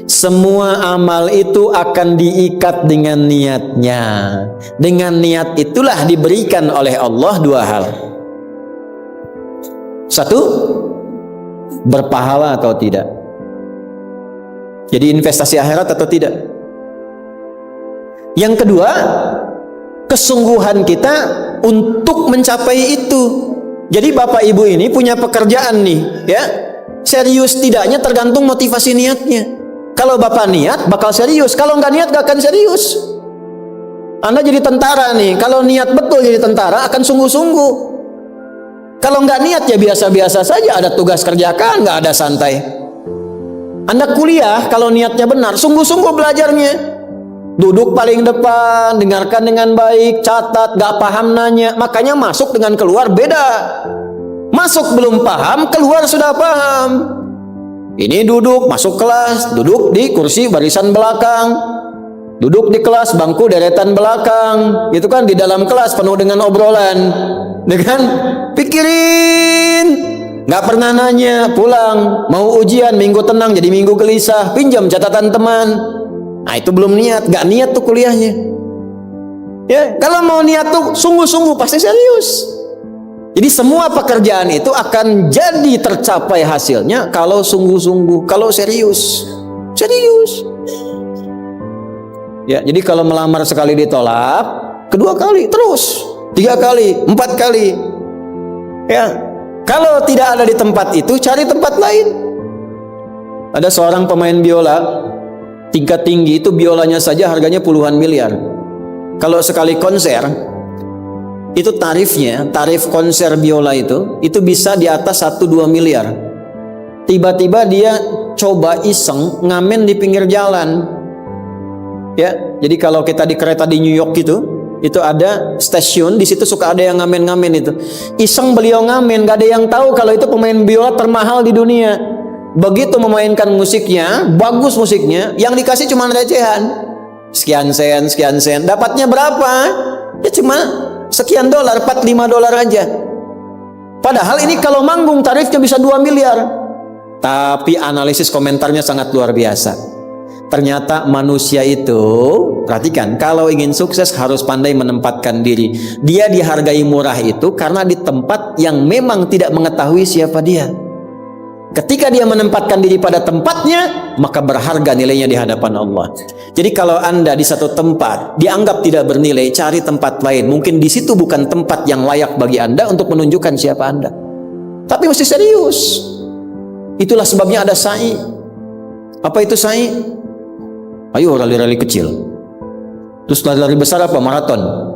Semua amal itu akan diikat dengan niatnya. Dengan niat itulah diberikan oleh Allah dua hal. Satu, berpahala atau tidak. Jadi investasi akhirat atau tidak. Yang kedua, kesungguhan kita untuk mencapai itu. Jadi bapak ibu ini punya pekerjaan nih, ya. Serius tidaknya tergantung motivasi niatnya. Kalau bapak niat bakal serius, kalau nggak niat gak akan serius. Anda jadi tentara nih, kalau niat betul jadi tentara akan sungguh-sungguh. Kalau nggak niat ya biasa-biasa saja, ada tugas kerjakan, nggak ada santai. Anda kuliah kalau niatnya benar, sungguh-sungguh belajarnya. Duduk paling depan, dengarkan dengan baik, catat, gak paham nanya. Makanya masuk dengan keluar beda. Masuk belum paham, keluar sudah paham. Ini duduk, masuk kelas, duduk di kursi barisan belakang. Duduk di kelas, bangku deretan belakang. Itu kan di dalam kelas penuh dengan obrolan. Dengan pikirin. Gak pernah nanya, pulang. Mau ujian, minggu tenang jadi minggu gelisah. Pinjam catatan teman. Nah itu belum niat, gak niat tuh kuliahnya. Ya, kalau mau niat tuh sungguh-sungguh pasti serius. Jadi semua pekerjaan itu akan jadi tercapai hasilnya kalau sungguh-sungguh, kalau serius. Serius. Ya, jadi kalau melamar sekali ditolak, kedua kali terus, 3 kali, 4 kali. Ya, kalau tidak ada di tempat itu, cari tempat lain. Ada seorang pemain biola tingkat tinggi, itu biolanya saja harganya puluhan miliar. Kalau sekali konser, itu tarif konser biola itu bisa di atas 1-2 miliar. Tiba-tiba dia coba iseng ngamen di pinggir jalan. Ya, jadi kalau kita di kereta di New York itu ada stasiun, di situ suka ada yang ngamen-ngamen itu. Iseng beliau ngamen, gak ada yang tahu kalau itu pemain biola termahal di dunia. Begitu memainkan musiknya, bagus musiknya, yang dikasih cuma recehan. Sekian sen. Dapatnya berapa? Ya cuma sekian dolar, 4-5 dolar aja. Padahal ini kalau manggung tarifnya bisa 2 miliar. Tapi analisis komentarnya sangat luar biasa. Ternyata manusia itu, perhatikan, kalau ingin sukses harus pandai menempatkan diri. Dia dihargai murah itu karena di tempat yang memang tidak mengetahui siapa dia. Ketika dia menempatkan diri pada tempatnya, maka berharga nilainya di hadapan Allah. Jadi kalau Anda di satu tempat dianggap tidak bernilai, cari tempat lain. Mungkin di situ bukan tempat yang layak bagi Anda untuk menunjukkan siapa Anda. Tapi mesti serius. Itulah sebabnya ada sa'i. Apa itu sa'i? Ayo rali-rali kecil. Terus lari-lari besar apa? Maraton.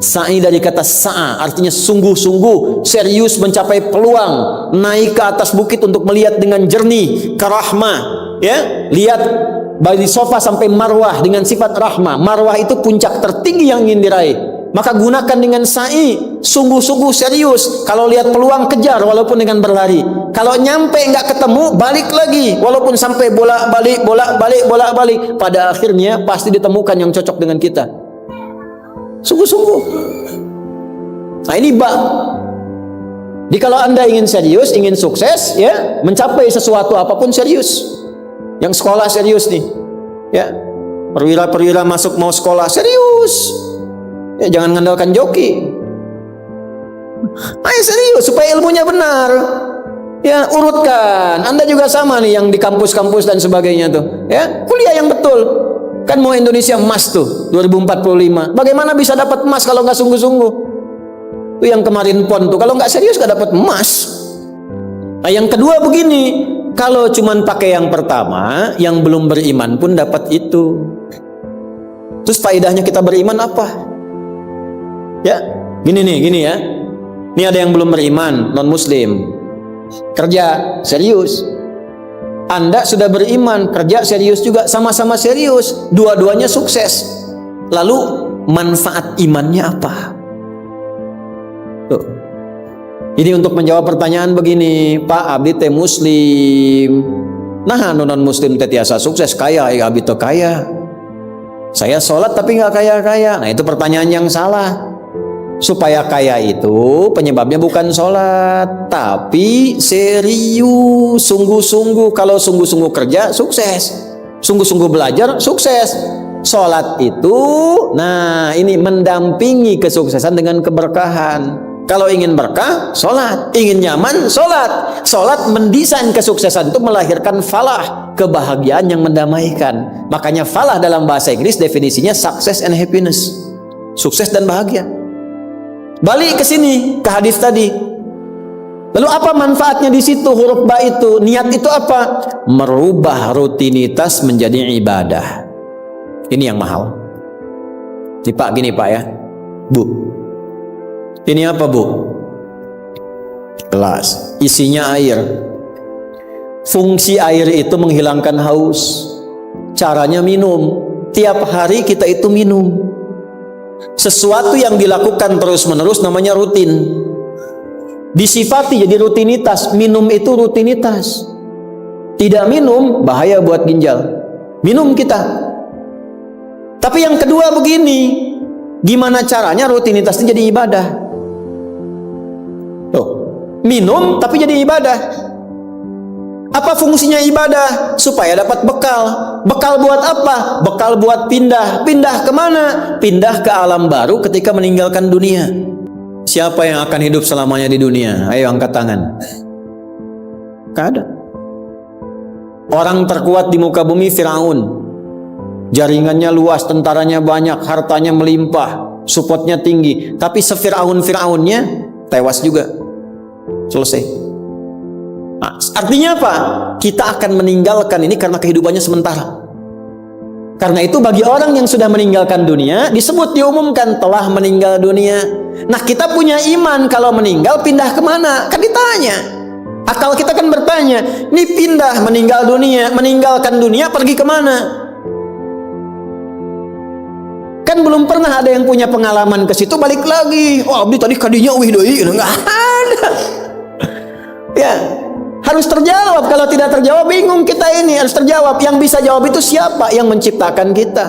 Sa'i dari kata sa'a, artinya sungguh-sungguh, serius mencapai peluang, naik ke atas bukit untuk melihat dengan jernih ke rahmah, ya, lihat dari sofa sampai marwah dengan sifat rahmah. Marwah itu puncak tertinggi yang ingin diraih. Maka gunakan dengan sa'i, sungguh-sungguh serius. Kalau lihat peluang kejar walaupun dengan berlari. Kalau nyampe nggak ketemu, balik lagi walaupun sampai bolak-balik. Pada akhirnya pasti ditemukan yang cocok dengan kita. Sungguh-sungguh. Nah ini bab. Jadi kalau Anda ingin serius, ingin sukses, ya, mencapai sesuatu apapun serius. Yang sekolah serius nih, ya, perwira-perwira masuk mau sekolah serius. Ya, jangan mengandalkan joki. Ayo serius supaya ilmunya benar. Ya, urutkan. Anda juga sama nih yang di kampus-kampus dan sebagainya tuh. Ya, kuliah yang betul. Kan mau Indonesia emas tuh 2045. Bagaimana bisa dapat emas kalau nggak sungguh-sungguh? Itu yang kemarin PON tuh, kalau nggak serius nggak dapat emas. Nah, yang kedua begini, kalau cuman pakai yang pertama, yang belum beriman pun dapat itu. Terus faedahnya kita beriman apa? Ya, gini ya. Ini ada yang belum beriman, non muslim. Kerja serius. Anda sudah beriman, kerja serius juga, sama-sama serius, dua-duanya sukses. Lalu manfaat imannya apa? Tuh. Jadi untuk menjawab pertanyaan begini, Pak abdi teh muslim. Nah, non muslim teh tiasa sukses, kaya, abdi teh kaya. Saya sholat tapi nggak kaya-kaya. Nah, itu pertanyaan yang salah. supaya kaya itu penyebabnya bukan sholat, tapi serius, sungguh-sungguh. Kalau sungguh-sungguh kerja, sukses. Sungguh-sungguh belajar, sukses. Sholat itu, nah ini mendampingi kesuksesan dengan keberkahan. Kalau ingin berkah, sholat. Ingin nyaman, sholat. Sholat mendesain kesuksesan itu melahirkan falah, kebahagiaan yang mendamaikan. Makanya falah dalam bahasa Inggris definisinya success and happiness. Sukses dan bahagia. Balik ke sini, ke hadis tadi. Lalu apa manfaatnya di situ huruf ba itu? Niat itu apa? Merubah rutinitas menjadi ibadah. Ini yang mahal. Nih Pak, gini Pak ya. Bu. Ini apa Bu? Gelas. Isinya air. Fungsi air itu menghilangkan haus. Caranya minum. Tiap hari kita itu minum. Sesuatu yang dilakukan terus-menerus namanya rutin. Disifati jadi rutinitas. Minum itu rutinitas. Tidak minum bahaya buat ginjal. Minum kita. Tapi yang kedua begini, gimana caranya rutinitasnya jadi ibadah? Tuh, minum tapi jadi ibadah. Apa fungsinya ibadah? Supaya dapat bekal. Bekal buat apa? Bekal buat pindah. Pindah kemana? Pindah ke alam baru ketika meninggalkan dunia. Siapa yang akan hidup selamanya di dunia? Ayo angkat tangan. Gak ada. Orang terkuat di muka bumi Firaun. Jaringannya luas, tentaranya banyak, hartanya melimpah, supportnya tinggi. Tapi sefiraun-firaunnya tewas juga. Selesai. Nah, artinya apa? Kita akan meninggalkan ini karena kehidupannya sementara. Karena itu bagi orang yang sudah meninggalkan dunia, disebut diumumkan telah meninggal dunia. Nah, kita punya iman kalau meninggal pindah kemana? Kan ditanya. Akal kita kan bertanya, ini pindah meninggal dunia, meninggalkan dunia pergi kemana? Kan belum pernah ada yang punya pengalaman ke situ balik lagi. Oh, abdi tadi kadinya wih deui, enggak ada. Ya, harus terjawab. Kalau tidak terjawab bingung kita ini. Harus terjawab. Yang bisa jawab itu siapa? Yang menciptakan kita.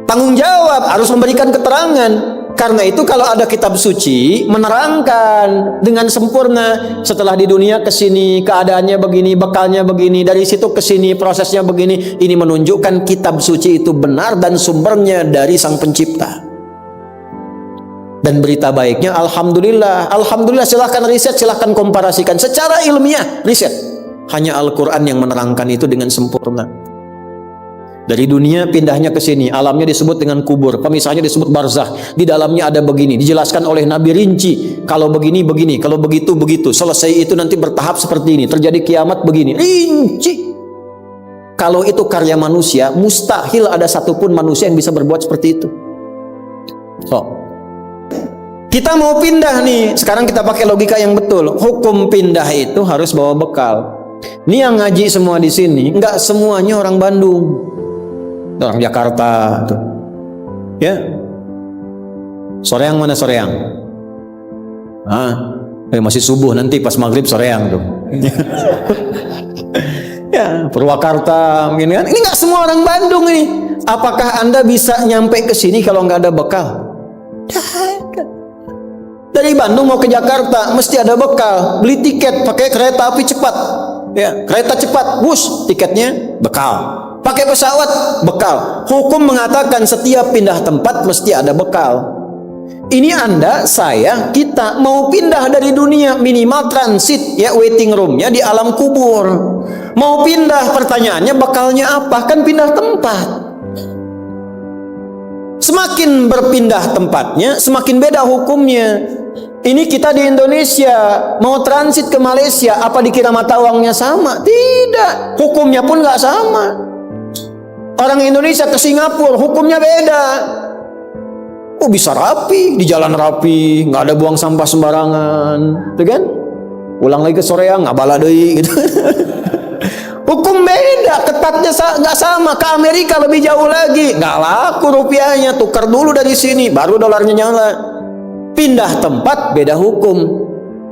Tanggung jawab, harus memberikan keterangan. Karena itu kalau ada kitab suci menerangkan dengan sempurna, setelah di dunia ke sini keadaannya begini, bekalnya begini, dari situ ke sini prosesnya begini. Ini menunjukkan kitab suci itu benar dan sumbernya dari Sang Pencipta. Dan berita baiknya, alhamdulillah, alhamdulillah, silahkan riset, silahkan komparasikan secara ilmiah, riset. Hanya Al-Quran yang menerangkan itu dengan sempurna. Dari dunia pindahnya ke sini, alamnya disebut dengan kubur, pemisahnya disebut barzah. Di dalamnya ada begini, dijelaskan oleh Nabi rinci. Kalau begini begini, kalau begitu begitu. Selesai itu nanti bertahap seperti ini, terjadi kiamat begini, rinci. Kalau itu karya manusia, mustahil ada satupun manusia yang bisa berbuat seperti itu. So, kita mau pindah nih, sekarang kita pakai logika yang betul. Hukum pindah itu harus bawa bekal. Ini yang ngaji semua di sini, nggak semuanya orang Bandung. Orang Jakarta tuh. Ya. Soreang mana Soreang? Masih subuh, nanti pas maghrib Soreang tuh. Ya, Purwakarta mungkin kan. Ini nggak semua orang Bandung ini. Apakah Anda bisa nyampe ke sini kalau nggak ada bekal? Dari Bandung mau ke Jakarta mesti ada bekal. Beli tiket pakai kereta api cepat. Ya, kereta cepat, bus, tiketnya bekal. Pakai pesawat, bekal. Hukum mengatakan setiap pindah tempat mesti ada bekal. Ini Anda, saya, kita mau pindah dari dunia, minimal transit, ya, waiting roomnya di alam kubur. Mau pindah, pertanyaannya bekalnya apa? Kan pindah tempat. Semakin berpindah tempatnya, semakin beda hukumnya. Ini kita di Indonesia mau transit ke Malaysia, apa dikira mata uangnya sama? Tidak, hukumnya pun nggak sama. Orang Indonesia ke Singapura hukumnya beda. Oh, bisa rapi, di jalan rapi, nggak ada buang sampah sembarangan, tuh kan? Ulang lagi ke Soreang, nggak bala deui gitu. Hukum beda, ketatnya nggak sama. Ke Amerika lebih jauh lagi, nggak laku rupiahnya, tukar dulu dari sini, baru dolarnya nyala. Pindah tempat beda hukum.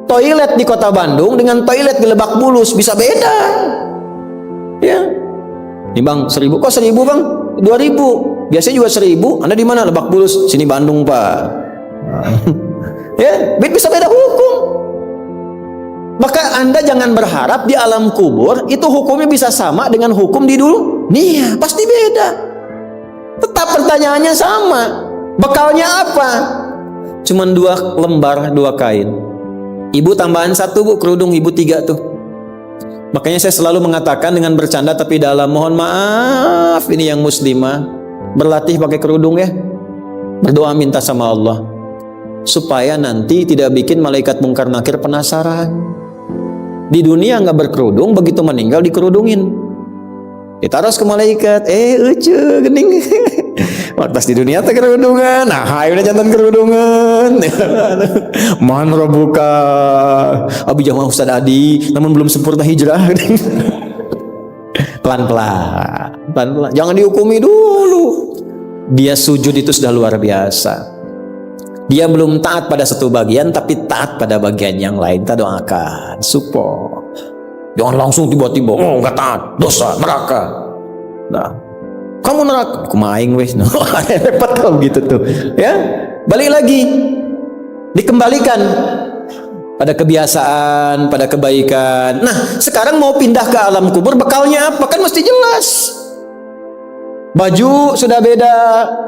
Toilet di kota Bandung dengan toilet di Lebak Bulus bisa beda. Ya. Nih bang, 1.000, kok 1.000 bang? 2.000, biasanya juga 1.000. Anda di mana? Lebak Bulus, sini Bandung pak. Ya, bisa beda hukum. Maka Anda jangan berharap di alam kubur itu hukumnya bisa sama dengan hukum di dunia. Pasti beda. Tetap pertanyaannya sama. Bekalnya apa? Cuman 2 lembar 2 kain. Ibu tambahan 1 bu, kerudung ibu 3 tuh. Makanya saya selalu mengatakan dengan bercanda tapi dalam, mohon maaf ini yang muslimah, berlatih pakai kerudung ya. Berdoa minta sama Allah supaya nanti tidak bikin malaikat mungkar nakir penasaran. Di dunia nggak berkerudung, begitu meninggal dikerudungin. Ditaruh ke malaikat, ucu gening. Waktu di dunia teh kerudungan, nah hai udah jantan kerudungan. Man rabbuka, abi jamaah Ustaz Adi, namun belum sempurna hijrah. Pelan-pelan, jangan dihukumi dulu. Dia sujud itu sudah luar biasa. Dia belum taat pada satu bagian, tapi taat pada bagian yang lain. Kita doakan, support. Jangan langsung tiba-tiba, nggak taat, dosa, neraka. Nah, kamu neraka, aku maing wes. Repot kalau gitu tuh. Ya, balik lagi, dikembalikan pada kebiasaan, pada kebaikan. Nah, sekarang mau pindah ke alam kubur, bekalnya apa? Kan mesti jelas. Baju sudah beda,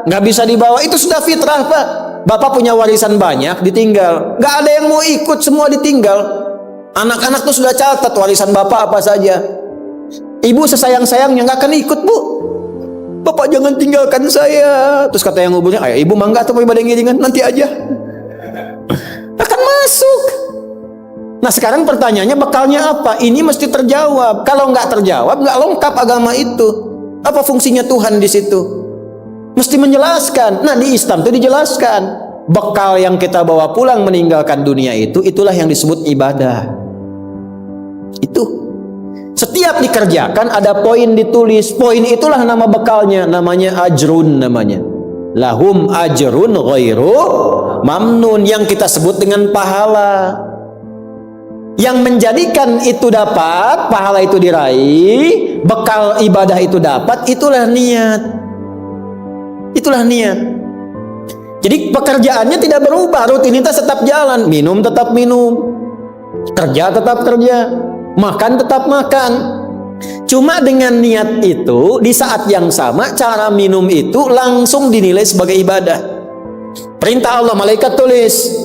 nggak bisa dibawa. Itu sudah fitrah Pak. Bapak punya warisan banyak, ditinggal. Nggak ada yang mau ikut, semua ditinggal. Anak-anak tuh sudah catat warisan bapak apa saja. Ibu sesayang-sayangnya nggak akan ikut bu. Bapak jangan tinggalkan saya. Terus kata yang nguburnya, ayah ibu mangga atau ibadah ngiringan nanti aja. Akan masuk. Nah sekarang pertanyaannya bekalnya apa? Ini mesti terjawab. Kalau nggak terjawab, nggak lengkap agama itu. Apa fungsinya Tuhan di situ? Mesti menjelaskan. Nah di Islam itu dijelaskan. Bekal yang kita bawa pulang meninggalkan dunia itu, itulah yang disebut ibadah. Itu. Setiap dikerjakan ada poin ditulis. Poin itulah nama bekalnya. Namanya ajrun namanya. Lahum ajrun ghairu mamnun. Yang kita sebut dengan pahala. Yang menjadikan itu dapat, pahala itu diraih, bekal ibadah itu dapat, itulah niat. Itulah niat. Jadi pekerjaannya tidak berubah, rutinitas tetap jalan, minum tetap minum, kerja tetap kerja, makan tetap makan. Cuma dengan niat itu, di saat yang sama, cara minum itu langsung dinilai sebagai ibadah. Perintah Allah, malaikat tulis.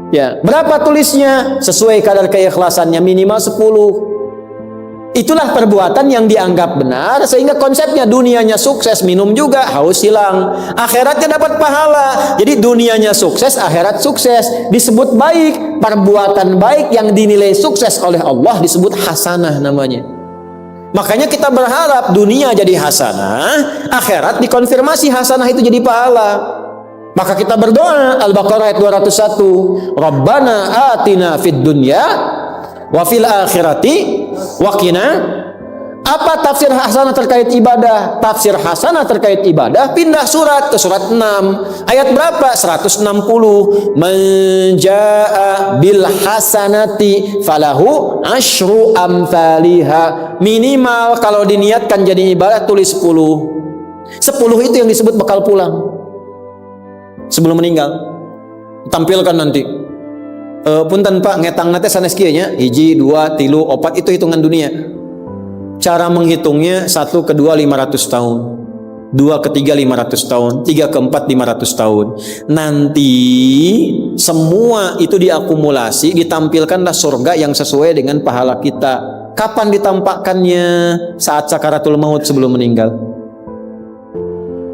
Ya, berapa tulisnya? Sesuai kadar keikhlasannya, minimal 10. Itulah perbuatan yang dianggap benar, sehingga konsepnya dunianya sukses, minum juga, haus hilang, akhiratnya dapat pahala. Jadi dunianya sukses, akhirat sukses, disebut baik. Perbuatan baik yang dinilai sukses oleh Allah disebut hasanah namanya. Makanya kita berharap dunia jadi hasanah, akhirat dikonfirmasi hasanah itu jadi pahala. Maka kita berdoa, Al-Baqarah ayat 201, Rabbana atina fid dunya wa fil akhirati wa qina. Apa tafsir hasanah terkait ibadah? Tafsir hasanah terkait ibadah pindah surat ke surat 6. Ayat berapa? 160. Man jaa bil hasanati falahu asyru amthaliha. Minimal kalau diniatkan jadi ibadah tulis 10. 10 itu yang disebut bekal pulang. Sebelum meninggal tampilkan nanti punten Pak ngetang nate sanes kieu nya 1 2 3 4 itu hitungan dunia. Cara menghitungnya 1 ke 2 500 tahun, 2 ke 3 500 tahun, 3 ke 4 500 tahun. Nanti semua itu diakumulasi, ditampilkanlah surga yang sesuai dengan pahala kita. Kapan ditampakkannya? Saat sakaratul maut, sebelum meninggal.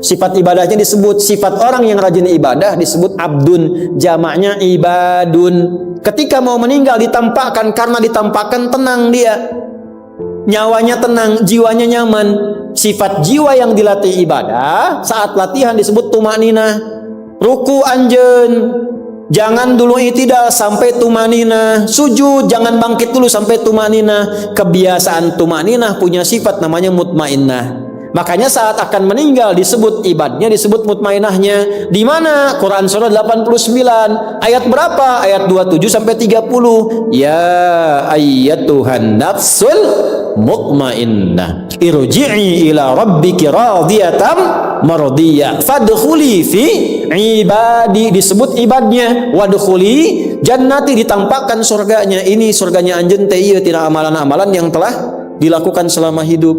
Sifat ibadahnya disebut, sifat orang yang rajin ibadah disebut abdun, jamaknya ibadun. Ketika mau meninggal ditampakkan, karena ditampakkan tenang dia, nyawanya tenang, jiwanya nyaman. Sifat jiwa yang dilatih ibadah saat latihan disebut tumanina. Ruku anjen, jangan dulu itidal sampai tumanina. Sujud jangan bangkit dulu sampai tumanina. Kebiasaan tumanina punya sifat namanya mutmainnah. Makanya saat akan meninggal disebut ibadnya, disebut mutmainahnya. Di mana? Quran surah 89 ayat berapa? Ayat 27 sampai 30. Ya ayyatuhan nafsul mutmainnah irji'i ila rabbiki radiyatan mardiyah fadkhuli fi ibadi, disebut ibadnya, wadkhuli jannati, ditampakkan surganya. Ini surganya anjeun teh ieu tina amalan-amalan yang telah dilakukan selama hidup.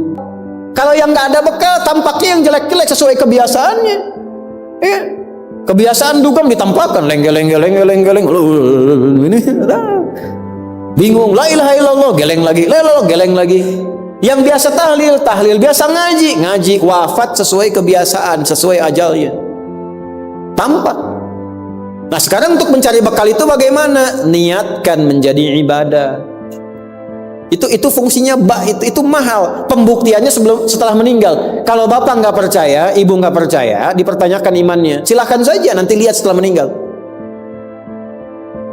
Kalau yang nggak ada bekal, tampaknya yang jelek-jelek sesuai kebiasaannya. Ya. Kebiasaan dugem ditampakkan lengeleng. Ini bingung, la ilaha illallah, geleng lagi, geleng lagi. Yang biasa tahlil, biasa ngaji, wafat sesuai kebiasaan, sesuai ajalnya. Tampak. Nah, sekarang untuk mencari bekal itu bagaimana? Niatkan menjadi ibadah. Itu fungsinya itu mahal. Pembuktiannya setelah meninggal. Kalau bapak nggak percaya, ibu nggak percaya, dipertanyakan imannya. Silahkan saja nanti lihat setelah meninggal.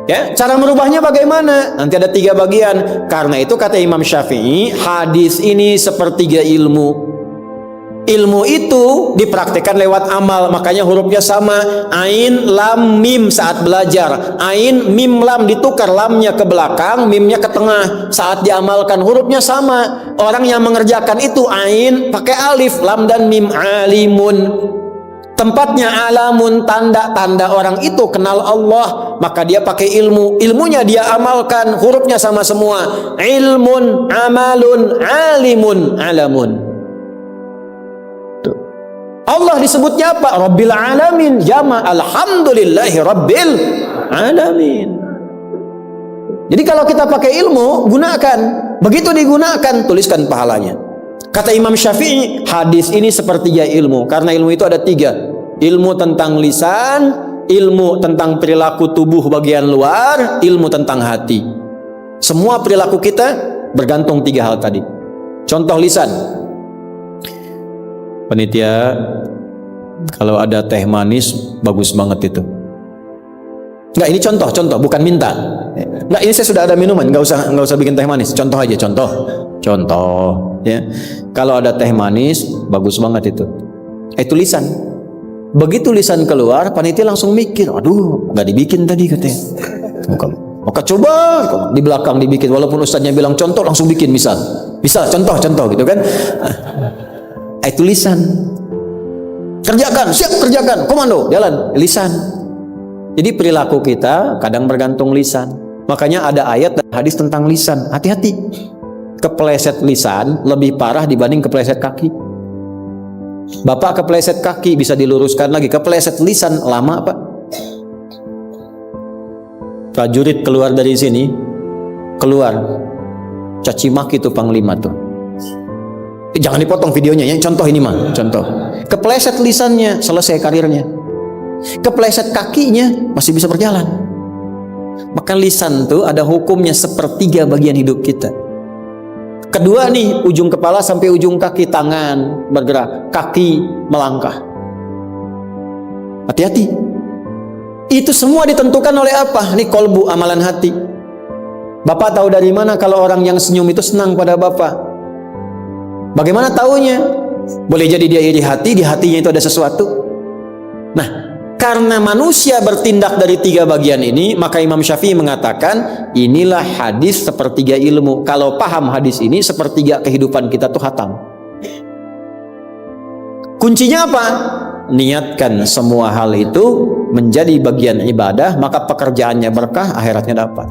Ya, cara merubahnya bagaimana? Nanti ada 3 bagian. Karena itu kata Imam Syafi'i, hadis ini sepertiga ilmu. Ilmu itu dipraktikkan lewat amal, makanya hurufnya sama. Ain, lam, mim saat belajar. Ain, mim, lam ditukar, lamnya ke belakang, mimnya ke tengah. Saat diamalkan hurufnya sama. Orang yang mengerjakan itu ain pakai alif, lam dan mim, alimun. Tempatnya alamun, tanda-tanda orang itu kenal Allah, maka dia pakai ilmu. Ilmunya dia amalkan, hurufnya sama semua. Ilmun, amalun, alimun, alamun. Allah disebutnya apa? Rabbil alamin, jama, alhamdulillahi rabbil alamin. Jadi kalau kita pakai ilmu, gunakan. Begitu digunakan, tuliskan pahalanya. Kata Imam Syafi'i, hadis ini sepertiga ilmu. Karena ilmu itu ada 3. Ilmu tentang lisan, ilmu tentang perilaku tubuh bagian luar, ilmu tentang hati. Semua perilaku kita bergantung 3 hal tadi. Contoh lisan. Panitia, kalau ada teh manis bagus banget itu. Enggak, ini contoh, bukan minta. Enggak, ini saya sudah ada minuman, enggak usah bikin teh manis. Contoh aja, contoh. Ya, kalau ada teh manis bagus banget itu. Itu lisan. Begitu lisan keluar, panitia langsung mikir, aduh, enggak dibikin tadi katanya. Maka coba di belakang dibikin, walaupun ustadznya bilang contoh, langsung bikin misal contoh gitu kan. Itu lisan. Kerjakan, siap kerjakan, komando, jalan, lisan. Jadi perilaku kita kadang bergantung lisan. Makanya ada ayat dan hadis tentang lisan. Hati-hati. Kepleset lisan lebih parah dibanding kepleset kaki. Bapak kepleset kaki bisa diluruskan lagi, kepleset lisan lama Pak. Prajurit keluar dari sini, caci maki itu panglima tuh. Jangan dipotong videonya ya, contoh ini mah, contoh. Kepleset lisannya, selesai karirnya. Kepleset kakinya, masih bisa berjalan. Maka lisan tuh ada hukumnya sepertiga bagian hidup kita. Kedua nih, ujung kepala sampai ujung kaki, tangan bergerak, kaki melangkah. Hati-hati. Itu semua ditentukan oleh apa? Nih kolbu, amalan hati. Bapak tahu dari mana kalau orang yang senyum itu senang pada Bapak? Bagaimana taunya? Boleh jadi dia iri hati, di hatinya itu ada sesuatu. Nah, karena manusia bertindak dari 3 bagian ini, maka Imam Syafi'i mengatakan, inilah hadis sepertiga ilmu. Kalau paham hadis ini, sepertiga kehidupan kita tuh hatam. Kuncinya apa? Niatkan semua hal itu menjadi bagian ibadah, maka pekerjaannya berkah, akhiratnya dapat.